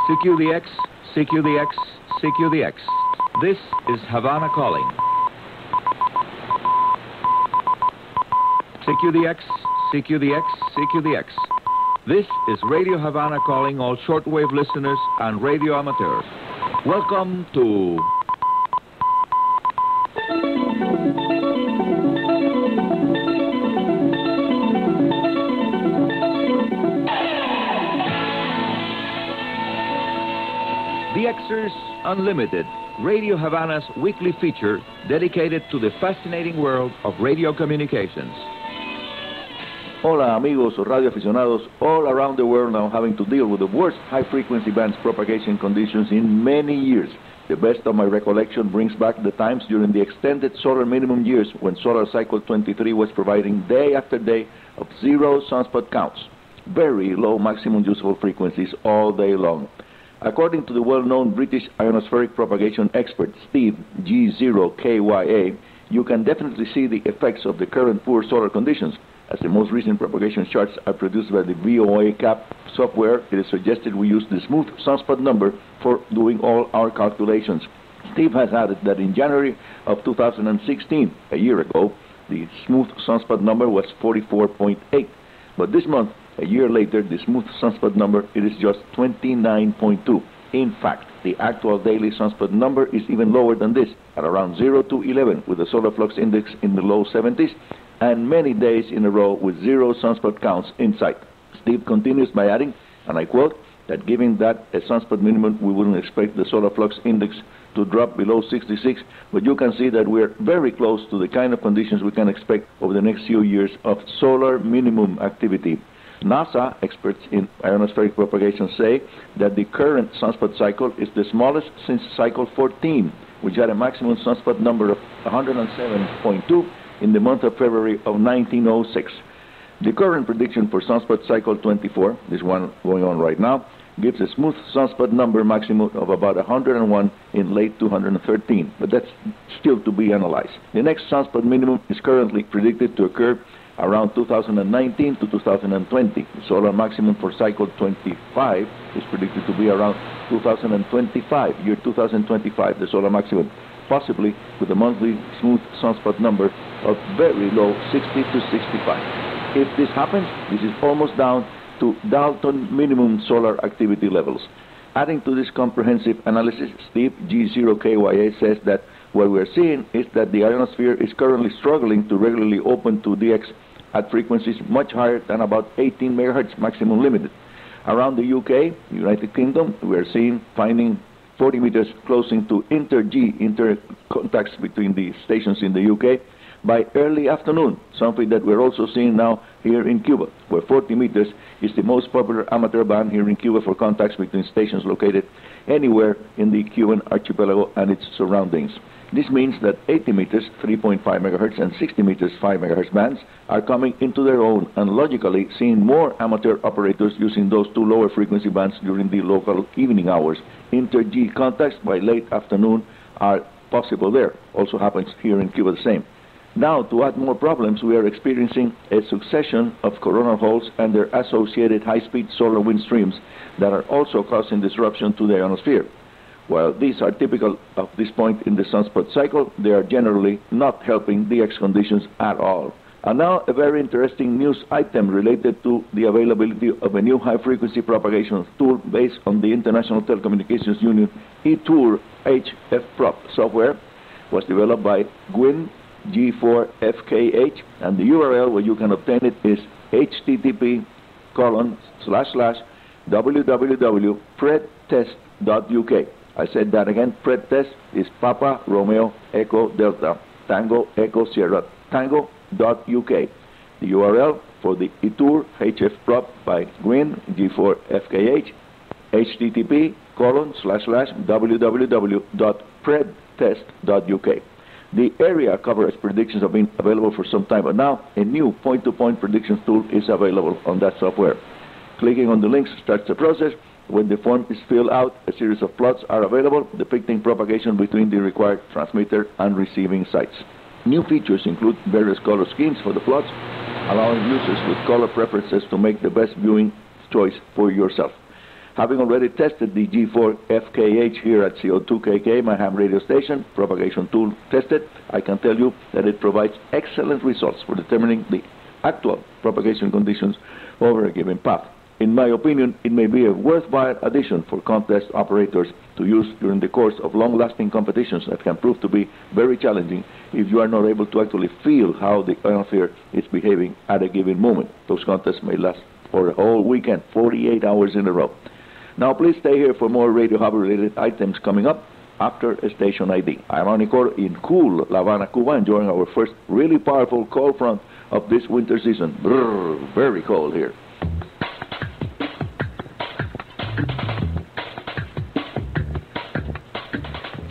CQ the X, CQ the X, CQ the X. This is Havana calling. CQ the X, CQ the X, CQ the X. This is Radio Havana calling all shortwave listeners and radio amateurs. Welcome to... DXers Unlimited, Radio Havana's weekly feature dedicated to the fascinating world of radio communications. Hola amigos radio aficionados all around the world now having to deal with the worst high-frequency bands propagation conditions in many years. The best of my recollection brings back the times during the extended solar minimum years when solar cycle 23 was providing day after day of 0 sunspot counts, very low maximum usable frequencies all day long. According to the well-known British ionospheric propagation expert Steve G0KYA, you can definitely see the effects of the current poor solar conditions. As the most recent propagation charts are produced by the VOA CAP software, it is suggested we use the smooth sunspot number for doing all our calculations. Steve has added that in January of 2016, a year ago, the smooth sunspot number was 44.8. But this month, a year later, the smooth sunspot number, it is just 29.2. In fact, the actual daily sunspot number is even lower than this, at around 0 to 11, with the solar flux index in the low 70s, and many days in a row with 0 sunspot counts in sight. Steve continues by adding, and I quote, that given that a sunspot minimum, we wouldn't expect the solar flux index to drop below 66, but you can see that we're very close to the kind of conditions we can expect over the next few years of solar minimum activity. NASA experts in ionospheric propagation say that the current sunspot cycle is the smallest since cycle 14, which had a maximum sunspot number of 107.2 in the month of February of 1906. The current prediction for sunspot cycle 24, this one going on right now, gives a smooth sunspot number maximum of about 101 in late 2013, but that's still to be analyzed. The next sunspot minimum is currently predicted to occur around 2019 to 2020. The solar maximum for cycle 25 is predicted to be around 2025, year 2025, the solar maximum, possibly with a monthly smooth sunspot number of very low 60 to 65. If this happens, this is almost down to Dalton minimum solar activity levels. Adding to this comprehensive analysis, Steve G0KYA says that what we're seeing is that the ionosphere is currently struggling to regularly open to DX at frequencies much higher than about 18 MHz maximum limited. Around the UK, United Kingdom, we're finding 40 meters closing to inter contacts between the stations in the UK by early afternoon, something that we're also seeing now here in Cuba, where 40 meters is the most popular amateur band here in Cuba for contacts between stations located anywhere in the Cuban archipelago and its surroundings. This means that 80 meters, 3.5 MHz, and 60 meters, 5 MHz bands are coming into their own, and logically seeing more amateur operators using those two lower frequency bands during the local evening hours. Inter-G contacts by late afternoon are possible there. Also happens here in Cuba the same. Now, to add more problems, we are experiencing a succession of coronal holes and their associated high-speed solar wind streams that are also causing disruption to the ionosphere. While these are typical of this point in the sunspot cycle, they are generally not helping DX conditions at all. And now a very interesting news item related to the availability of a new high-frequency propagation tool based on the International Telecommunications Union eTour HF-Prop software. Was developed by Gwyn G4FKH, and the URL where you can obtain it is http://www.predtest.uk. I said that again. Predtest is Papa Romeo Echo Delta Tango Echo Sierra Tango.uk. The URL for the eTour HF-Prop by Gwyn G4FKH, http://www.predtest.uk. The area coverage predictions have been available for some time, but now a new point-to-point predictions tool is available on that software. Clicking on the links starts the process. When the form is filled out, a series of plots are available depicting propagation between the required transmitter and receiving sites. New features include various color schemes for the plots, allowing users with color preferences to make the best viewing choice for yourself. Having already tested the G4FKH here at CO2KK, my ham radio station, propagation tool tested, I can tell you that it provides excellent results for determining the actual propagation conditions over a given path. In my opinion, it may be a worthwhile addition for contest operators to use during the course of long-lasting competitions that can prove to be very challenging if you are not able to actually feel how the ionosphere is behaving at a given moment. Those contests may last for a whole weekend, 48 hours in a row. Now please stay here for more Radio Havana-related items coming up after a station ID. I'm Arnie Coro in cool La Habana, Cuba, enjoying our first really powerful cold front of this winter season. Brrr, very cold here.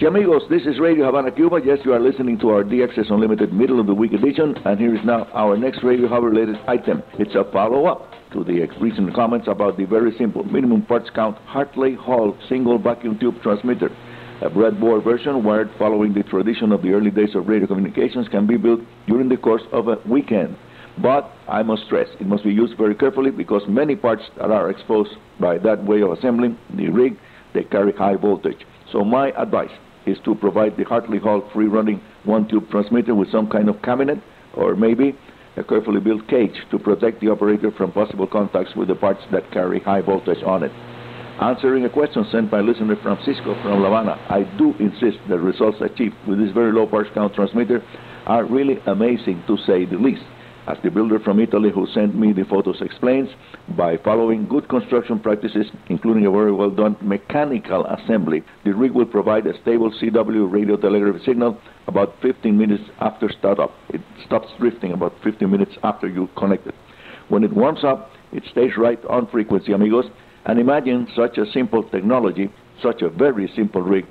Amigos, this is Radio Havana Cuba. Yes, you are listening to our DXers Unlimited Middle of the Week edition, and here is now our next Radio Havana-related item. It's a follow-up to the recent comments about the very simple minimum parts count Hartley Hall single vacuum tube transmitter. A breadboard version wired following the tradition of the early days of radio communications can be built during the course of a weekend. But I must stress, it must be used very carefully because many parts that are exposed by that way of assembling the rig, they carry high voltage. So my advice is to provide the Hartley Hall free-running one-tube transmitter with some kind of cabinet or maybe a carefully built cage to protect the operator from possible contacts with the parts that carry high voltage on it. Answering a question sent by listener Francisco from La Habana, I do insist that results achieved with this very low parts count transmitter are really amazing to say the least. As the builder from Italy who sent me the photos explains, by following good construction practices, including a very well-done mechanical assembly, the rig will provide a stable CW radio telegraphy signal about 15 minutes after startup. It stops drifting about 15 minutes after you connect it. When it warms up, it stays right on frequency, amigos. And imagine such a simple technology, such a very simple rig,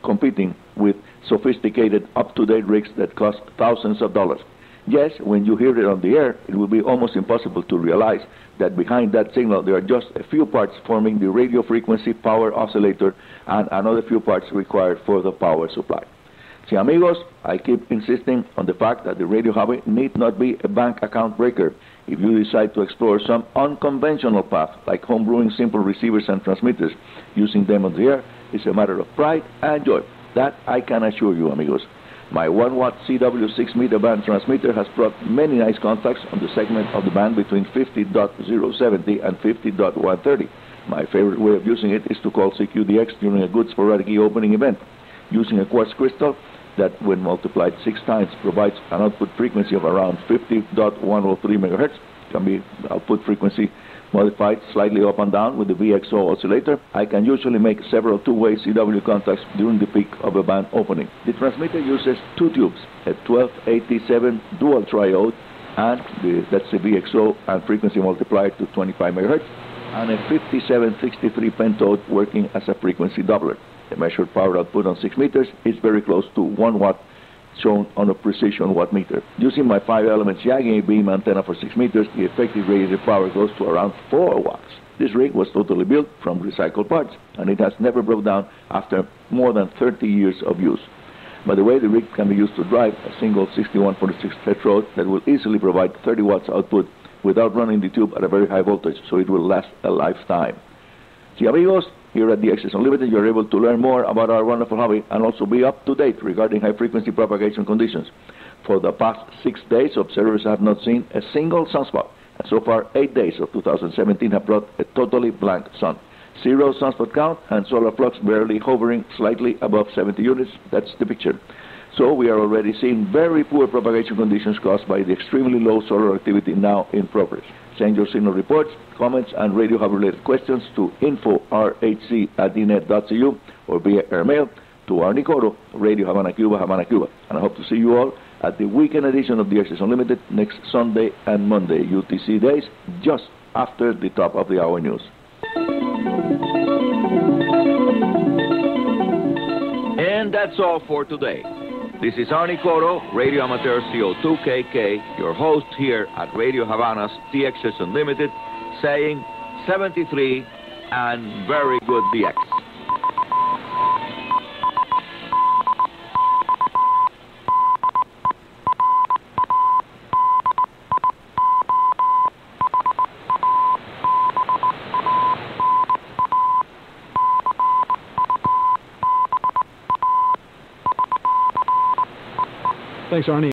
competing with sophisticated, up-to-date rigs that cost thousands of dollars. Yes, when you hear it on the air, it will be almost impossible to realize that behind that signal there are just a few parts forming the radio frequency power oscillator and another few parts required for the power supply. See, amigos, I keep insisting on the fact that the radio hobby need not be a bank account breaker. If you decide to explore some unconventional path, like homebrewing simple receivers and transmitters, using them on the air is a matter of pride and joy. That I can assure you, amigos. My 1-watt CW 6-meter band transmitter has brought many nice contacts on the segment of the band between 50.070 and 50.130. My favorite way of using it is to call CQDX during a good sporadic opening event. Using a quartz crystal that, when multiplied 6 times, provides an output frequency of around 50.103 MHz, can be output frequency modified slightly up and down with the VXO oscillator. I can usually make several two-way CW contacts during the peak of a band opening. The transmitter uses 2 tubes, a 1287 dual triode, and that's the VXO and frequency multiplier to 25 MHz, and a 5763 pentode working as a frequency doubler. The measured power output on 6 meters is very close to 1 watt, shown on a precision watt meter. Using my 5-element Yagi beam antenna for 6 meters, the effective radiated power goes to around 4 watts. This rig was totally built from recycled parts, and it has never broke down after more than 30 years of use. By the way, the rig can be used to drive a single 6146 tetrode that will easily provide 30 watts output without running the tube at a very high voltage, so it will last a lifetime. See, amigos, here at DXers Unlimited, you are able to learn more about our wonderful hobby and also be up to date regarding high-frequency propagation conditions. For the past 6 days, observers have not seen a single sunspot, and so far 8 days of 2017 have brought a totally blank sun. 0 sunspot count and solar flux barely hovering slightly above 70 units. That's the picture. So we are already seeing very poor propagation conditions caused by the extremely low solar activity now in progress. Send your signal reports, comments, and radio hub-related questions to info@rhc@dnet.cu or via airmail to Arnie Coro, Radio Havana Cuba, Havana, Cuba. And I hope to see you all at the weekend edition of DXers Unlimited next Sunday and Monday, UTC days, just after the top of the hour news. And that's all for today. This is Arnie Coro, Radio Amateur CO2KK, your host here at Radio Havana's DXers Unlimited, saying 73 and very good DX. Thanks, Arnie.